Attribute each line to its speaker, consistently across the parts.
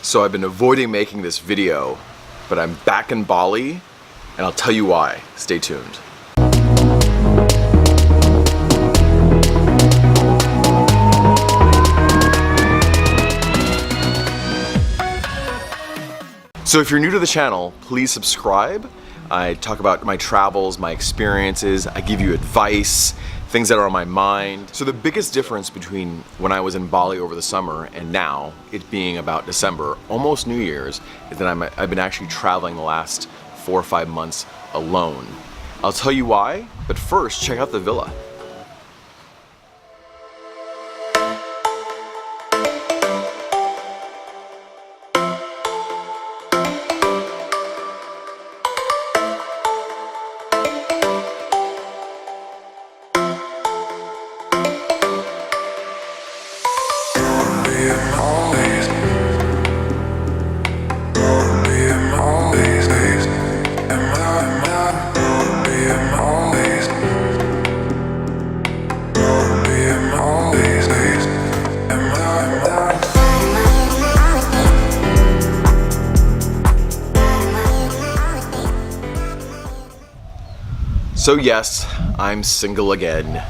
Speaker 1: So I've been avoiding making this video, but I'm back in Bali, and I'll tell you why. Stay tuned. So if you're new to the channel, please subscribe. I talk about my travels, my experiences, I give you advice, things that are on my mind. So the biggest difference between when I was in Bali over the summer and now, it being about December, almost New Year's, is that I've been actually traveling the last 4 or 5 months alone. I'll tell you why, but first check out the villa. So yes, I'm single again,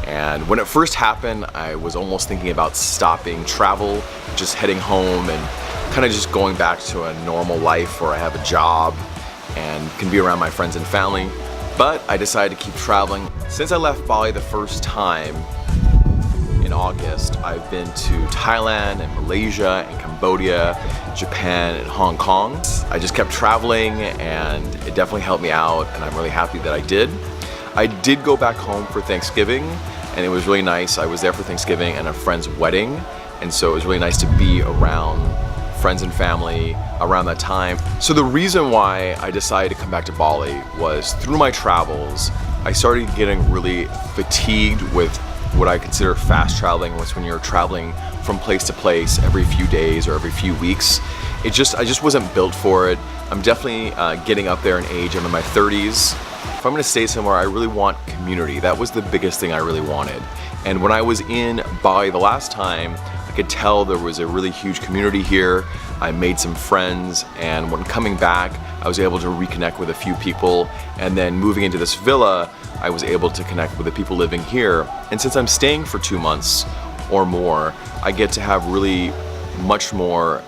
Speaker 1: and when it first happened, I was almost thinking about stopping travel, just heading home and kind of just going back to a normal life where I have a job and can be around my friends and family, but I decided to keep traveling. Since I left Bali the first time in August, I've been to Thailand and Malaysia and Cambodia, Japan and Hong Kong. I just kept traveling and it definitely helped me out, and I'm really happy that I did. I did go back home for Thanksgiving and it was really nice. I was there for Thanksgiving and a friend's wedding, and so it was really nice to be around friends and family around that time. So the reason why I decided to come back to Bali was through my travels, I started getting really fatigued with what I consider fast traveling, was when you're traveling from place to place every few days or every few weeks. I just wasn't built for it. I'm definitely getting up there in age. I'm in my 30s. If I'm gonna stay somewhere, I really want community. That was the biggest thing I really wanted. And when I was in Bali the last time, I could tell there was a really huge community here. I made some friends, and when coming back, I was able to reconnect with a few people, and then moving into this villa, I was able to connect with the people living here. And since I'm staying for 2 months or more, I get to have really much more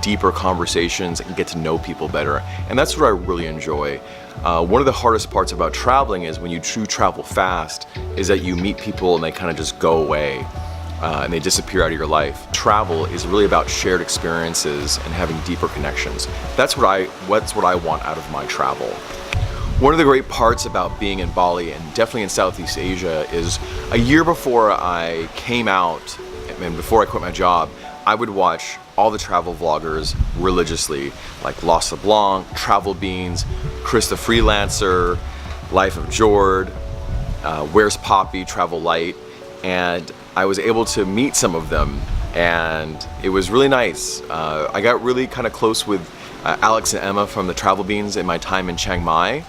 Speaker 1: deeper conversations and get to know people better. And that's what I really enjoy. One of the hardest parts about traveling is when you travel fast, is that you meet people and they kind of just go away. And they disappear out of your life. Travel is really about shared experiences and having deeper connections. That's what I want out of my travel. One of the great parts about being in Bali, and definitely in Southeast Asia, is a year before I came out and before I quit my job, I would watch all the travel vloggers religiously, like Lost LeBlanc, Travel Beans, Chris the Freelancer, Life of Jord, Where's Poppy, Travel Light, and I was able to meet some of them, and it was really nice. I got really kind of close with Alex and Emma from the Travel Beans in my time in Chiang Mai,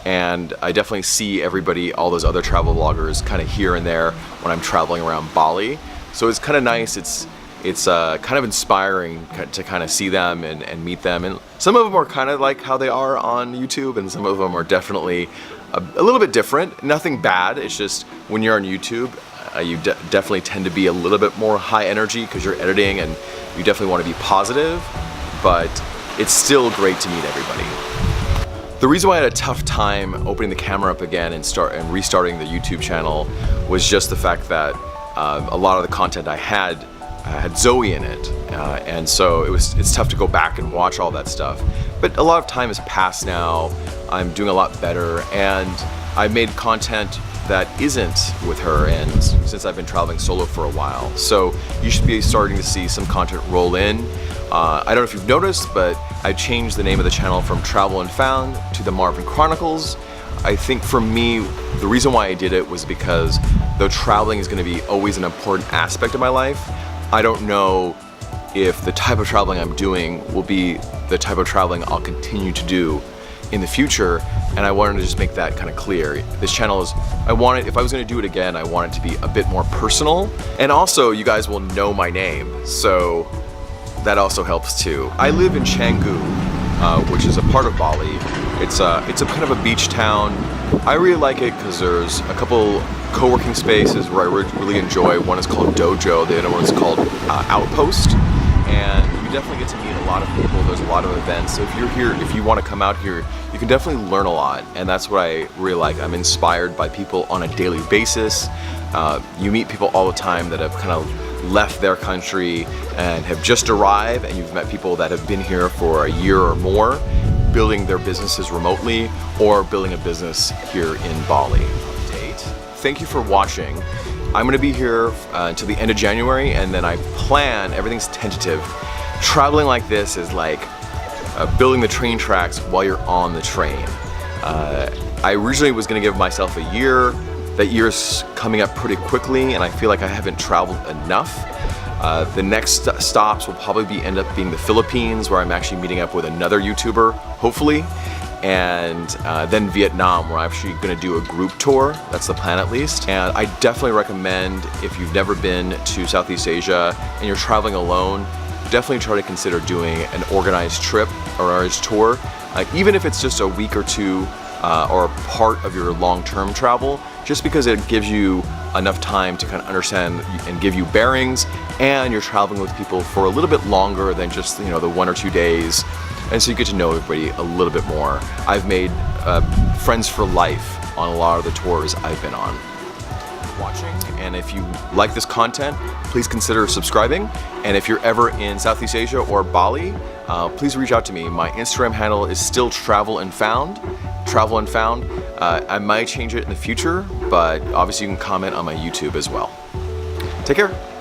Speaker 1: and I definitely see everybody, all those other travel vloggers, kind of here and there when I'm traveling around Bali. So it's kind of nice. It's kind of inspiring to kind of see them and meet them, and some of them are kind of like how they are on YouTube, and some of them are definitely a little bit different. Nothing bad, it's just when you're on YouTube, you definitely tend to be a little bit more high energy because you're editing and you definitely want to be positive, but it's still great to meet everybody. The reason why I had a tough time opening the camera up again and restarting the YouTube channel was just the fact that a lot of the content I had Zoe in it, and so it's tough to go back and watch all that stuff. But a lot of time has passed now. I'm doing a lot better, and I made content that isn't with her, and since I've been traveling solo for a while. So you should be starting to see some content roll in. I don't know if you've noticed, but I changed the name of the channel from Travel and Found to the Marvin Chronicles. I think for me, the reason why I did it was because though traveling is going to be always an important aspect of my life, I don't know if the type of traveling I'm doing will be the type of traveling I'll continue to do in the future, and I wanted to just make that kind of clear. This channel is, if I was going to do it again, I want it to be a bit more personal, and also you guys will know my name, so that also helps too. I live in Canggu, which is a part of Bali. It's a kind of a beach town. I really like it because there's a couple co-working spaces where I really enjoy. One is called Dojo, the other one is called Outpost, and you definitely get to meet a lot of people. There's a lot of events, so if you're here, if you want to come out here, you can definitely learn a lot, and that's what I really like. I'm inspired by people on a daily basis. You meet people all the time that have kind of left their country and have just arrived, and you've met people that have been here for a year or more, building their businesses remotely or building a business here in Bali. Thank you for watching. I'm going to be here until the end of January, and then I plan, everything's tentative. Traveling like this is like building the train tracks while you're on the train. I originally was going to give myself a year. That year's coming up pretty quickly, and I feel like I haven't traveled enough. The next stops will probably end up being the Philippines, where I'm actually meeting up with another YouTuber, hopefully, and then Vietnam, where I'm actually going to do a group tour. That's the plan, at least. And I definitely recommend, if you've never been to Southeast Asia and you're traveling alone, definitely try to consider doing an organized trip or organized tour, even if it's just a week or two or part of your long-term travel, just because it gives you enough time to kind of understand and give you bearings, and you're traveling with people for a little bit longer than just, you know, the 1 or 2 days, and so you get to know everybody a little bit more. I've made friends for life on a lot of the tours I've been on. Watching, and if you like this content, please consider subscribing, and if you're ever in Southeast Asia or Bali, please reach out to me. My Instagram handle is still Travel and Found. I might change it in the future, but obviously you can comment on my YouTube as well. Take care.